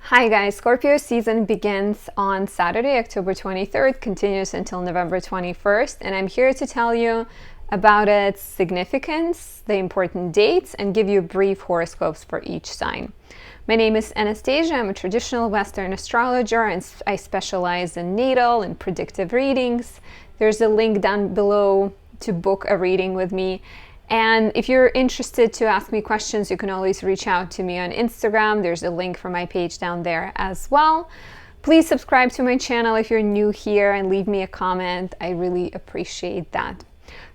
Hi guys, Scorpio season begins on Saturday, October 23rd, continues until November 21st, and I'm here to tell you about its significance, the important dates, and give you brief horoscopes for each sign. My name is Anastasia. I'm a traditional Western astrologer, and I specialize in natal and predictive readings. There's a link down below to book a reading with me. And if you're interested to ask me questions, you can always reach out to me on Instagram. There's a link for my page down there as well. Please subscribe to my channel if you're new here and leave me a comment. I really appreciate that.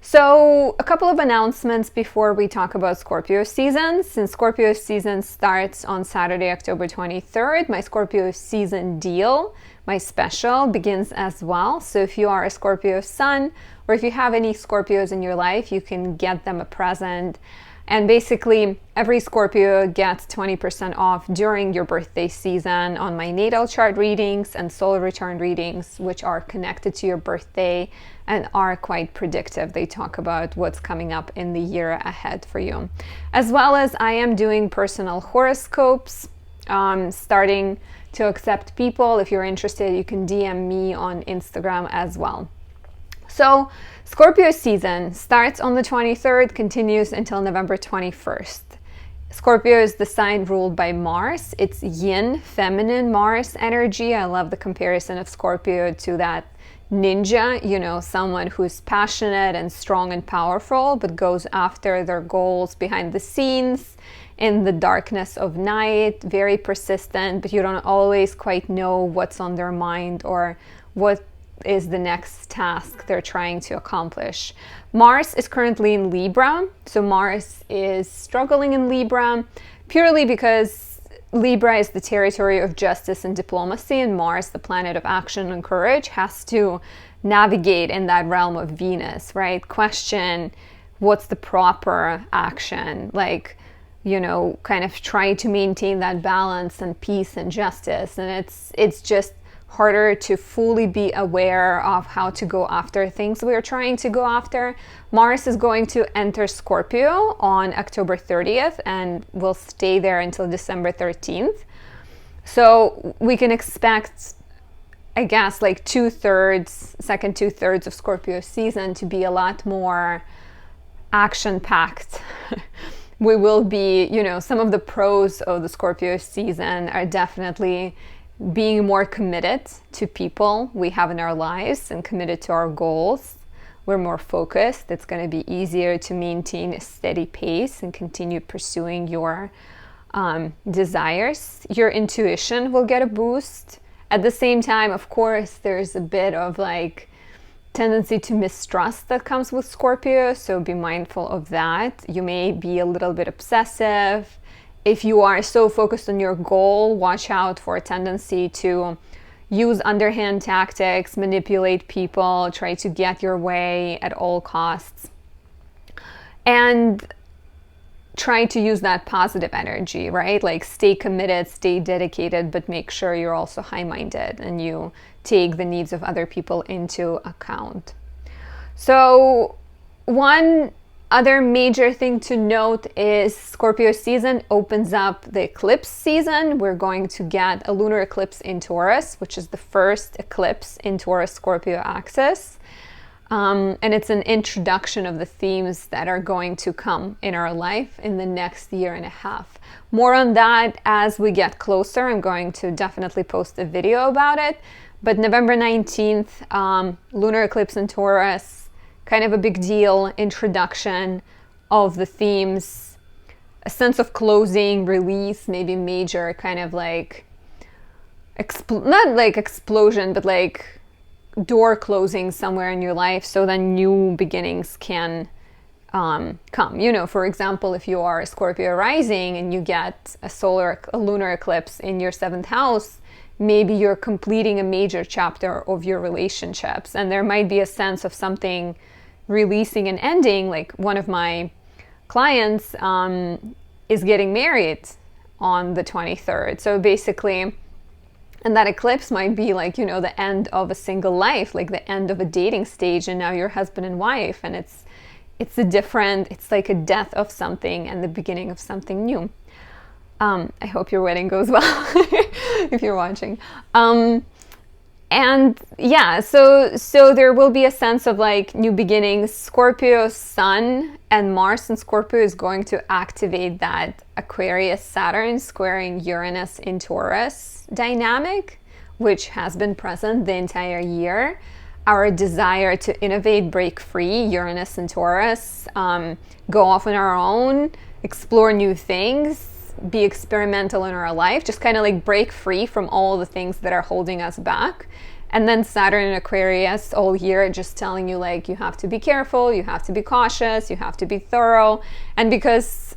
So a couple of announcements before we talk about Scorpio season. Since Scorpio season starts on Saturday, October 23rd, my Scorpio season deal, my special, begins as well. So if you are a Scorpio sun, or if you have any Scorpios in your life, you can get them a present. And basically, every Scorpio gets 20% off during your birthday season on my natal chart readings and solar return readings, which are connected to your birthday and are quite predictive. They talk about what's coming up in the year ahead for you. As well as I am doing personal horoscopes, starting to accept people. If you're interested, you can DM me on Instagram as well. So Scorpio season starts on the 23rd, continues until November 21st. Scorpio is the sign ruled by Mars. It's yin, feminine Mars energy. I love the comparison of Scorpio to that ninja, someone who's passionate and strong and powerful, but goes after their goals behind the scenes in the darkness of night, very persistent, but you don't always quite know what's on their mind or what is the next task they're trying to accomplish. Mars is currently in Libra, so Mars is struggling in Libra purely because Libra is the territory of justice and diplomacy, and Mars, the planet of action and courage, has to navigate in that realm of Venus, right? Question what's the proper action, kind of try to maintain that balance and peace and justice. And it's just harder to fully be aware of how to go after things we're trying to go after. Mars is going to enter Scorpio on October 30th and will stay there until December 13th. So we can expect, I guess, second two-thirds of Scorpio season to be a lot more action-packed. We will be, some of the pros of the Scorpio season are definitely being more committed to people we have in our lives and committed to our goals. We're more focused. It's going to be easier to maintain a steady pace and continue pursuing your desires. Your intuition will get a boost. At the same time, of course, there's a bit of tendency to mistrust that comes with Scorpio, so be mindful of that. You may be a little bit obsessive. If you are so focused on your goal, watch out for a tendency to use underhand tactics, manipulate people, try to get your way at all costs. And try to use that positive energy, right? Stay committed, stay dedicated, but make sure you're also high-minded and you take the needs of other people into account. So one other major thing to note is Scorpio season opens up the eclipse season. We're going to get a lunar eclipse in Taurus, which is the first eclipse in Taurus Scorpio axis. And it's an introduction of the themes that are going to come in our life in the next year and a half. More on that as we get closer. I'm going to definitely post a video about it. But November 19th, lunar eclipse in Taurus, kind of a big deal, introduction of the themes, a sense of closing, release, maybe major kind of not explosion, but door closing somewhere in your life so then new beginnings can come. For example, if you are a Scorpio rising and you get a lunar eclipse in your 7th house, maybe you're completing a major chapter of your relationships, and there might be a sense of something releasing and ending. One of my clients is getting married on the 23rd. So basically, and that eclipse might be the end of a single life, the end of a dating stage, and now you're husband and wife, and it's like a death of something and the beginning of something new. I hope your wedding goes well if you're watching. And yeah, so there will be a sense of like new beginnings. Scorpio Sun and Mars in Scorpio is going to activate that Aquarius Saturn squaring Uranus in Taurus dynamic, which has been present the entire year. Our desire to innovate, break free, Uranus and Taurus, go off on our own, explore new things, be experimental in our life, just kind of like break free from all the things that are holding us back. And then Saturn in Aquarius all year just telling you like you have to be careful, you have to be cautious, you have to be thorough. And because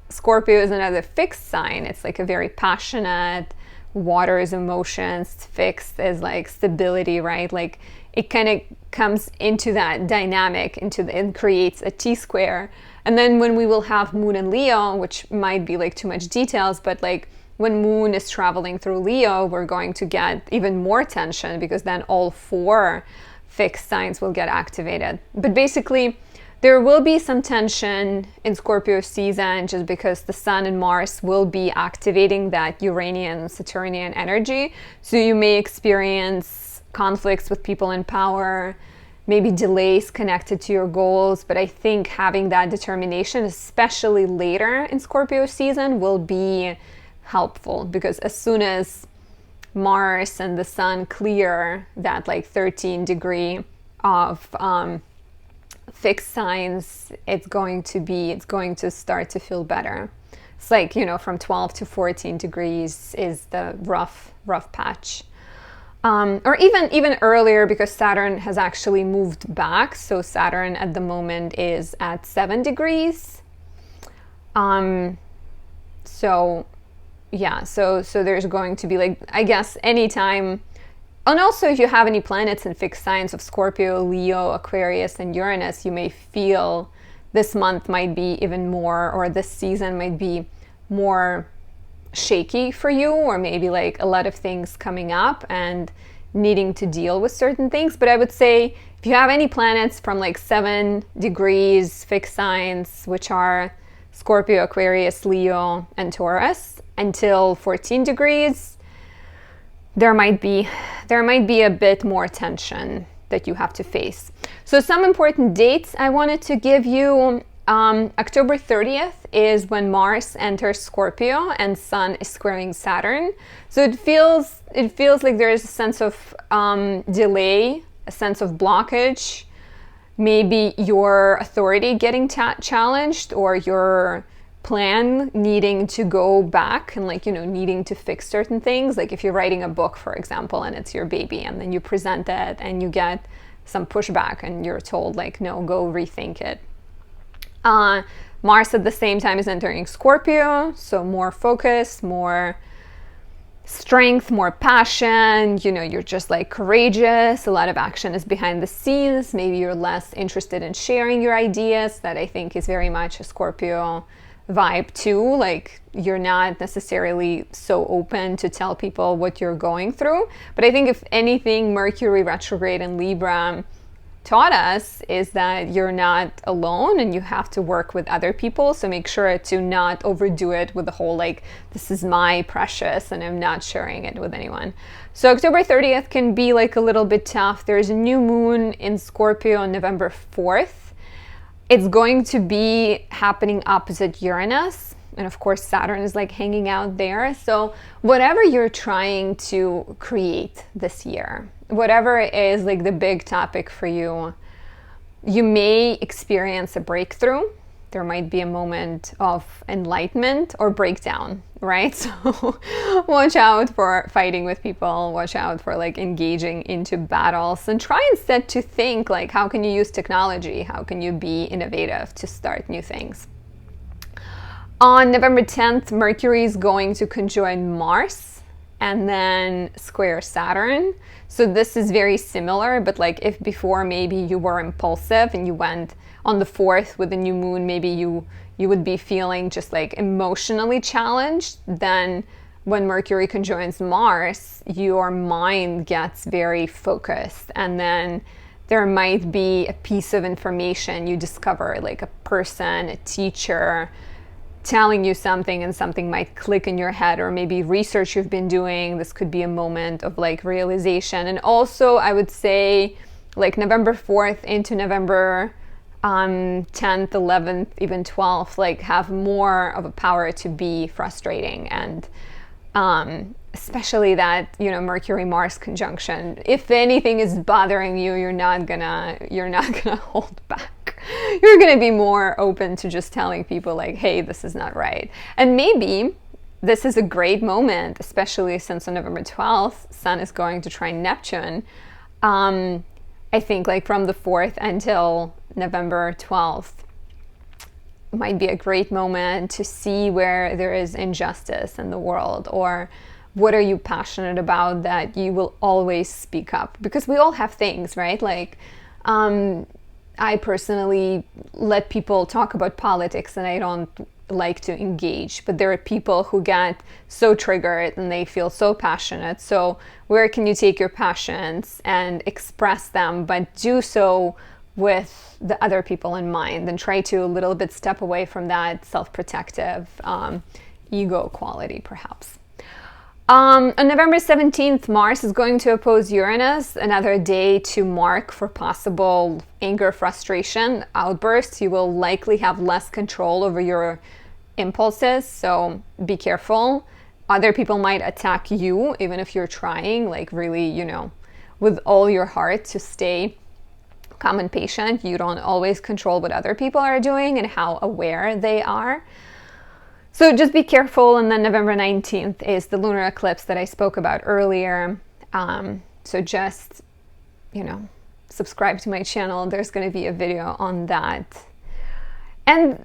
Scorpio is another fixed sign, it's like a very passionate, water is emotions, fixed is like stability, right? Like it kind of comes into that dynamic, and creates a T-square. And then when we will have Moon in Leo, which might be like too much details, but like when Moon is traveling through Leo, we're going to get even more tension because then all 4 fixed signs will get activated. But basically, there will be some tension in Scorpio season just because the Sun and Mars will be activating that Uranian, Saturnian energy. So you may experience conflicts with people in power, maybe delays connected to your goals. But I think having that determination, especially later in Scorpio season, will be helpful, because as soon as Mars and the Sun clear that like 13 degree of fixed signs, it's going to start to feel better. It's like, you know, from 12 to 14 degrees is the rough patch. Or even earlier, because Saturn has actually moved back. So Saturn at the moment is at 7 degrees. So there's going to be like, I guess, anytime. And also if you have any planets in fixed signs of Scorpio, Leo, Aquarius, and Uranus, you may feel this month might be even more, or this season might be more shaky for you, or maybe like a lot of things coming up and needing to deal with certain things. But I would say if you have any planets from like 7 degrees fixed signs, which are Scorpio, Aquarius, Leo, and Taurus, until 14 degrees, there might be a bit more tension that you have to face. So some important dates I wanted to give you. October 30th is when Mars enters Scorpio and Sun is squaring Saturn. So it feels like there is a sense of delay, a sense of blockage, maybe your authority getting challenged, or your plan needing to go back and like, you know, needing to fix certain things. Like if you're writing a book, for example, and it's your baby, and then you present it and you get some pushback and you're told like, no, go rethink it. Mars at the same time is entering Scorpio, so more focus, more strength, more passion, you know, you're just like courageous, a lot of action is behind the scenes, maybe you're less interested in sharing your ideas. That I think is very much a Scorpio vibe too, like you're not necessarily so open to tell people what you're going through. But I think if anything, Mercury retrograde in Libra taught us is that you're not alone and you have to work with other people. So make sure to not overdo it with the whole like, this is my precious and I'm not sharing it with anyone. So October 30th can be like a little bit tough. There's a new moon in Scorpio on November 4th. It's going to be happening opposite Uranus. And of course, Saturn is like hanging out there. So whatever you're trying to create this year, whatever is like the big topic for you, you may experience a breakthrough. There might be a moment of enlightenment or breakdown, right? So watch out for fighting with people, watch out for like engaging into battles, and try instead to think like, how can you use technology? How can you be innovative to start new things? On November 10th, Mercury is going to conjoin Mars and then square Saturn. So this is very similar, but like if before maybe you were impulsive and you went on the 4th with the new moon, maybe you would be feeling just like emotionally challenged. Then when Mercury conjoins Mars, your mind gets very focused, and then there might be a piece of information you discover, like a person, a teacher, telling you something and something might click in your head, or maybe research you've been doing. This could be a moment of like realization. And also I would say like November 4th into November 10th, 11th, even 12th, like have more of a power to be frustrating. And especially that, you know, Mercury Mars conjunction, if anything is bothering you, you're not gonna hold back. You're gonna be more open to just telling people like, hey, this is not right. And maybe this is a great moment, especially since on November 12th Sun is going to trine Neptune. I think like from the 4th until November 12th might be a great moment to see where there is injustice in the world, or what are you passionate about that you will always speak up, because we all have things, right? Like I personally let people talk about politics and I don't like to engage, but there are people who get so triggered and they feel so passionate. So where can you take your passions and express them, but do so with the other people in mind, and try to a little bit step away from that self-protective ego quality perhaps. On November 17th, Mars is going to oppose Uranus, another day to mark for possible anger, frustration, outbursts. You will likely have less control over your impulses, so be careful. Other people might attack you, even if you're trying, like really, you know, with all your heart to stay calm and patient. You don't always control what other people are doing and how aware they are. So just be careful. And then November 19th is the lunar eclipse that I spoke about earlier. So just, you know, subscribe to my channel. There's going to be a video on that. And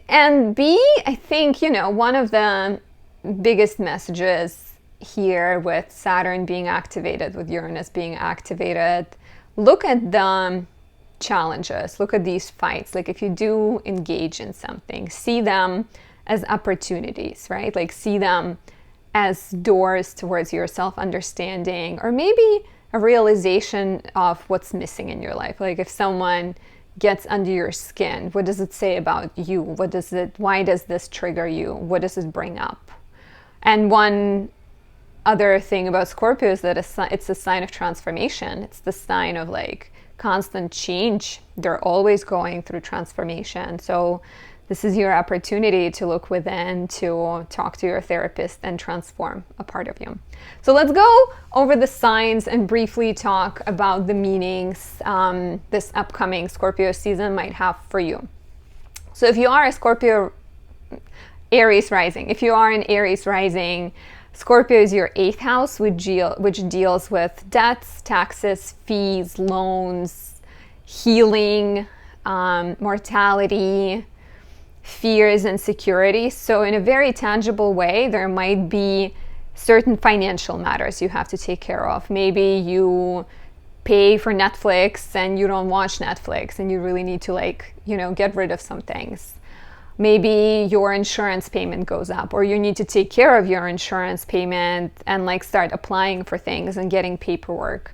I think, you know, one of the biggest messages here with Saturn being activated, with Uranus being activated, look at the challenges, look at these fights. Like if you do engage in something, see them as opportunities, right? Like see them as doors towards your self-understanding, or maybe a realization of what's missing in your life. Like if someone gets under your skin, what does it say about you? Why does this trigger you? What does it bring up? And one other thing about Scorpio is that it's a sign of transformation. It's the sign of like constant change. They're always going through transformation. So this is your opportunity to look within, to talk to your therapist and transform a part of you. So let's go over the signs and briefly talk about the meanings this upcoming Scorpio season might have for you. So if you are a Scorpio Aries rising, if you are an Aries rising, Scorpio is your 8th house, which deals with debts, taxes, fees, loans, healing, mortality, fears, and security. So in a very tangible way, there might be certain financial matters you have to take care of. Maybe you pay for Netflix and you don't watch Netflix and you really need to, like, you know, get rid of some things. Maybe your insurance payment goes up, or you need to take care of your insurance payment and like start applying for things and getting paperwork.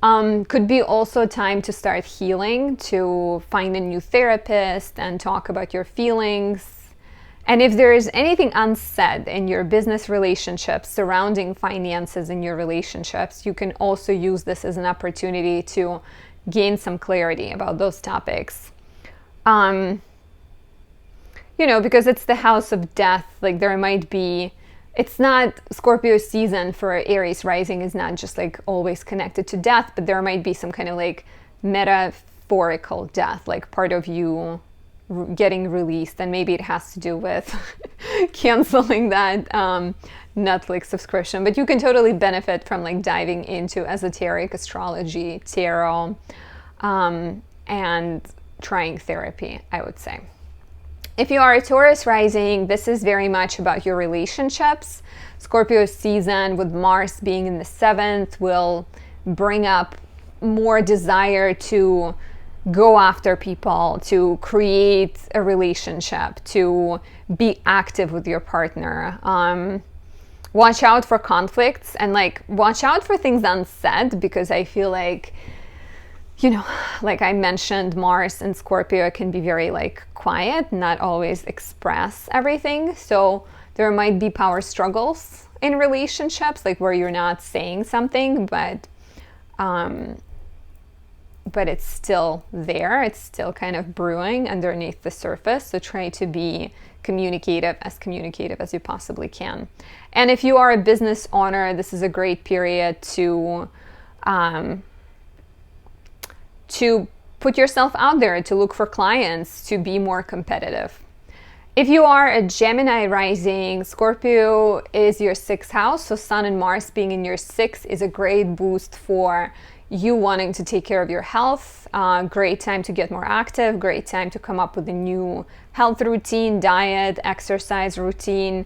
Could be also time to start healing, to find a new therapist and talk about your feelings. And if there is anything unsaid in your business relationships surrounding finances in your relationships, you can also use this as an opportunity to gain some clarity about those topics. You know, because it's the house of death, like there might be, it's not, Scorpio season for Aries rising is not just like always connected to death, but there might be some kind of like metaphorical death, like part of you getting released, and maybe it has to do with canceling that Netflix subscription. But you can totally benefit from like diving into esoteric astrology, tarot, and trying therapy, I would say. If you are a Taurus rising, this is very much about your relationships. Scorpio season with Mars being in the 7th will bring up more desire to go after people, to create a relationship, to be active with your partner. Watch out for conflicts and like watch out for things unsaid, because I feel like, like I mentioned, Mars in Scorpio can be very like quiet, not always express everything. So there might be power struggles in relationships, like where you're not saying something, but it's still there. It's still kind of brewing underneath the surface. So try to be communicative as you possibly can. And if you are a business owner, this is a great period to put yourself out there, to look for clients, to be more competitive. If you are a Gemini rising, Scorpio is your 6th house. So Sun and Mars being in your 6th is a great boost for you wanting to take care of your health. Great time to get more active, great time to come up with a new health routine, diet, exercise routine.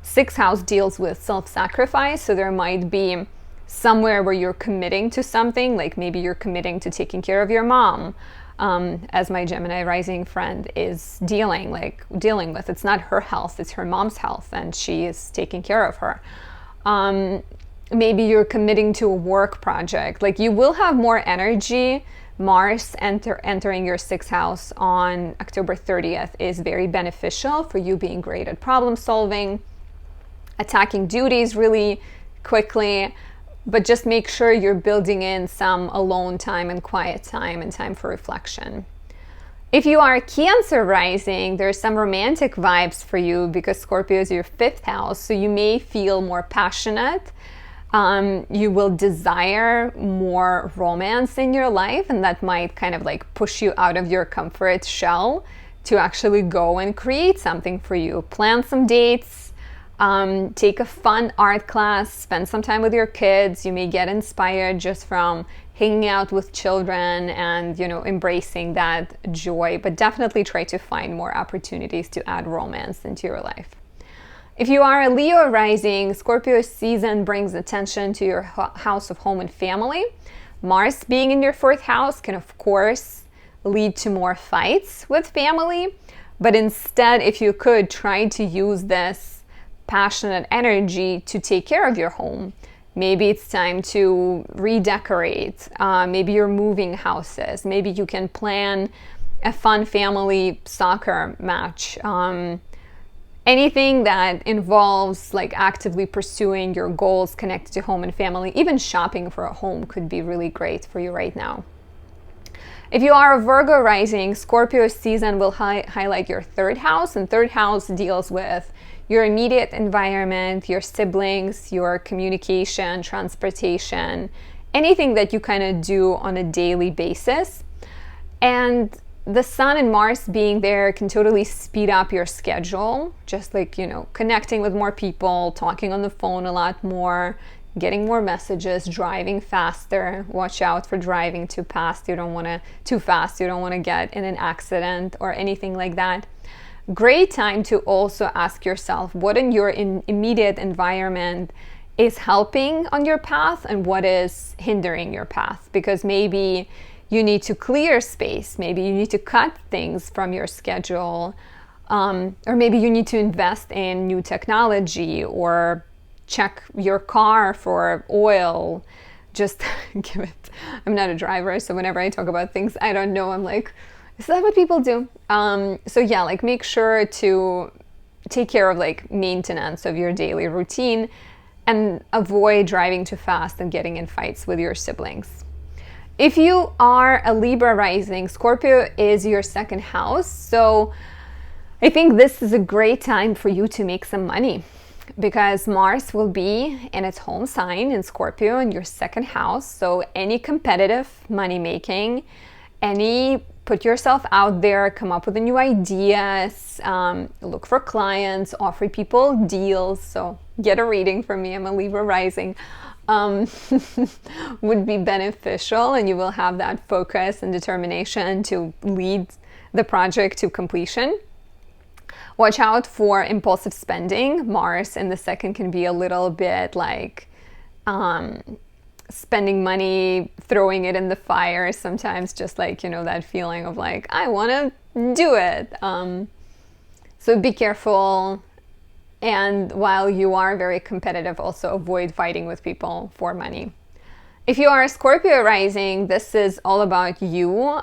6th house deals with self-sacrifice, so there might be somewhere where you're committing to something, like maybe you're committing to taking care of your mom, as my Gemini rising friend is dealing with. It's not her health, it's her mom's health, and she is taking care of her. Maybe you're committing to a work project. Like you will have more energy. Mars entering your 6th house on October 30th is very beneficial for you being great at problem solving, attacking duties really quickly, but just make sure you're building in some alone time and quiet time and time for reflection. If you are Cancer rising, there's some romantic vibes for you because Scorpio is your 5th house, so you may feel more passionate. You will desire more romance in your life, and that might kind of like push you out of your comfort shell to actually go and create something for you. Plan some dates, take a fun art class, spend some time with your kids. You may get inspired just from hanging out with children and, embracing that joy, but definitely try to find more opportunities to add romance into your life. If you are a Leo rising, Scorpio season brings attention to your house of home and family. Mars being in your 4th house can, of course, lead to more fights with family. But instead, if you could, try to use this passionate energy to take care of your home. Maybe it's time to redecorate. Maybe you're moving houses. Maybe you can plan a fun family soccer match. Anything that involves like actively pursuing your goals connected to home and family, even shopping for a home could be really great for you right now. If you are a Virgo rising, Scorpio season will highlight your 3rd house, and 3rd house deals with your immediate environment, your siblings, your communication, transportation, anything that you kind of do on a daily basis. And the Sun and Mars being there can totally speed up your schedule, just like, connecting with more people, talking on the phone a lot more, getting more messages, driving faster. Watch out for driving too fast. You don't want to get in an accident or anything like that. Great time to also ask yourself what in your immediate environment is helping on your path and what is hindering your path, because maybe you need to clear space. Maybe you need to cut things from your schedule. Or maybe you need to invest in new technology or check your car for oil. Just give it. I'm not a driver, so whenever I talk about things I don't know, I'm like, is that what people do? So yeah, like make sure to take care of like maintenance of your daily routine and avoid driving too fast and getting in fights with your siblings. If you are a Libra rising, Scorpio is your 2nd house. So I think this is a great time for you to make some money because Mars will be in its home sign in Scorpio in your 2nd house. So any competitive money making, put yourself out there, come up with new ideas, look for clients, offer people deals. So get a reading from me. I'm a Libra rising. Would be beneficial, and you will have that focus and determination to lead the project to completion. Watch out for impulsive spending. Mars in the 2nd can be a little bit like spending money, throwing it in the fire sometimes, just like, that feeling of like, I want to do it. So be careful. And while you are very competitive, also avoid fighting with people for money. If you are a Scorpio rising, this is all about you.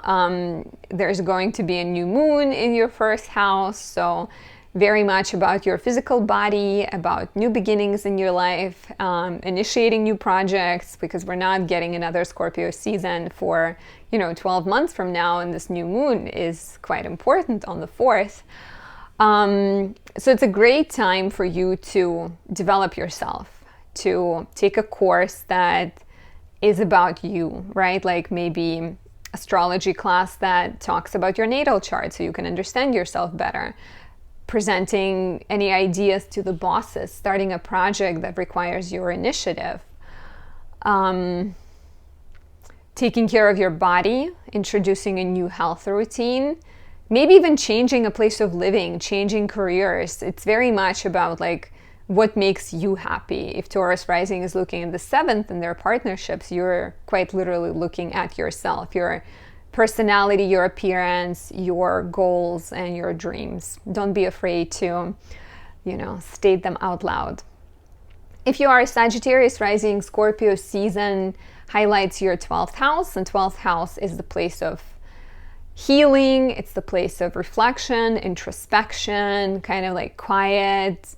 There's going to be a new moon in your first house, so very much about your physical body, about new beginnings in your life, initiating new projects, because we're not getting another Scorpio season for, 12 months from now, and this new moon is quite important on the 4th. So it's a great time for you to develop yourself, to take a course that is about you, right? Like maybe astrology class that talks about your natal chart so you can understand yourself better. Presenting any ideas to the bosses, starting a project that requires your initiative. Taking care of your body, introducing a new health routine, maybe even changing a place of living, changing careers. It's very much about like what makes you happy. If Taurus rising is looking in the 7th in their partnerships, you're quite literally looking at yourself, your personality, your appearance, your goals, and your dreams. Don't be afraid to, state them out loud. If you are a Sagittarius rising, Scorpio season highlights your 12th house, and 12th house is the place of healing. It's the place of reflection, introspection, kind of like quiet,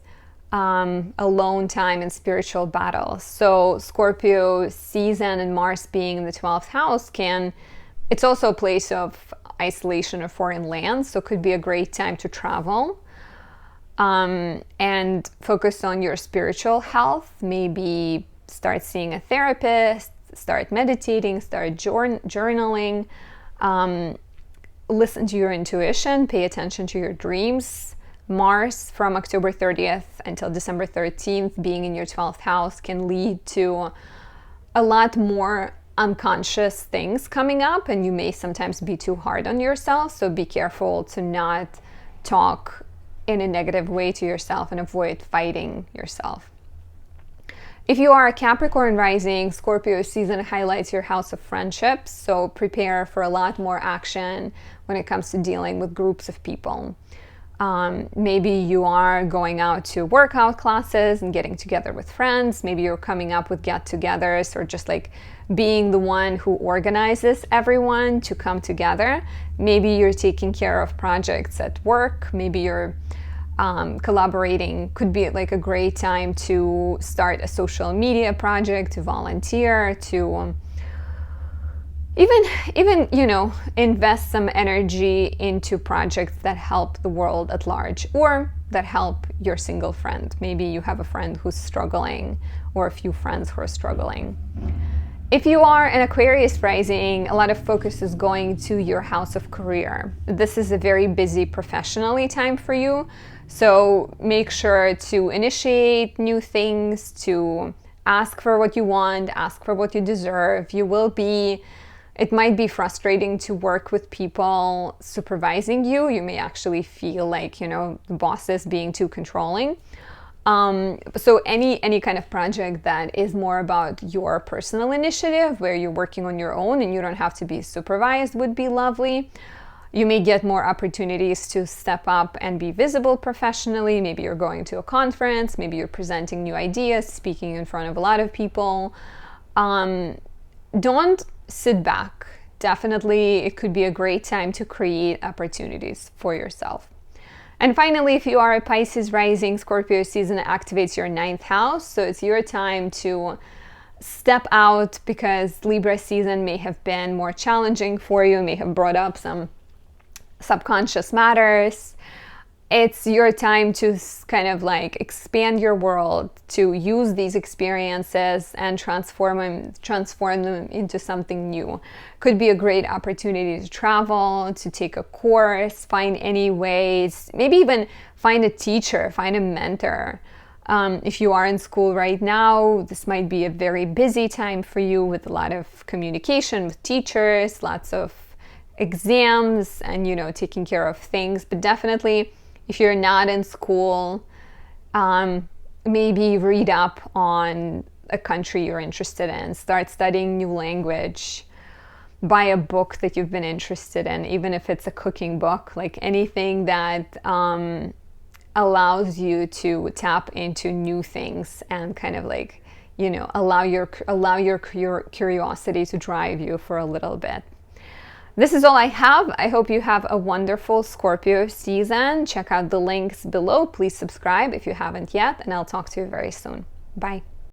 alone time and spiritual battles. So Scorpio season and Mars being in the 12th house it's also a place of isolation or foreign lands. So it could be a great time to travel and focus on your spiritual health. Maybe start seeing a therapist, start meditating, start journaling, listen to your intuition, pay attention to your dreams. Mars from October 30th until December 13th being in your 12th house can lead to a lot more unconscious things coming up, and you may sometimes be too hard on yourself. So be careful to not talk in a negative way to yourself and avoid fighting yourself. If you are a Capricorn rising, Scorpio season highlights your house of friendships. So prepare for a lot more action when it comes to dealing with groups of people. Maybe you are going out to workout classes and getting together with friends. Maybe you're coming up with get-togethers, or just like being the one who organizes everyone to come together. Maybe you're taking care of projects at work. Maybe you're collaborating. Could be like a great time to start a social media project, to volunteer, to even invest some energy into projects that help the world at large, or that help your single friend. Maybe you have a friend who's struggling, or a few friends who are struggling. If you are an Aquarius rising, a lot of focus is going to your house of career. This is a very busy professionally time for you, so make sure to initiate new things, to ask for what you want, ask for what you deserve. It might be frustrating to work with people supervising you. You may actually feel like, the boss is being too controlling. So any kind of project that is more about your personal initiative, where you're working on your own and you don't have to be supervised, would be lovely. You may get more opportunities to step up and be visible professionally. Maybe you're going to a conference, maybe you're presenting new ideas, speaking in front of a lot of people. Don't sit back. Definitely, it could be a great time to create opportunities for yourself. And finally, if you are a Pisces rising, Scorpio season activates your 9th house. So it's your time to step out, because Libra season may have been more challenging for you, may have brought up some subconscious matters. It's your time to kind of like expand your world, to use these experiences and transform them into something new. Could be a great opportunity to travel, to take a course, find any ways, maybe even find a teacher, find a mentor. If you are in school right now, this might be a very busy time for you, with a lot of communication with teachers, lots of exams, and taking care of things. But definitely, if you're not in school, maybe read up on a country you're interested in, start studying new language, buy a book that you've been interested in, even if it's a cooking book, like anything that allows you to tap into new things and kind of like you know, allow your curiosity to drive you for a little bit. This is all I have. I hope you have a wonderful Scorpio season. Check out the links below. Please subscribe if you haven't yet, and I'll talk to you very soon. Bye.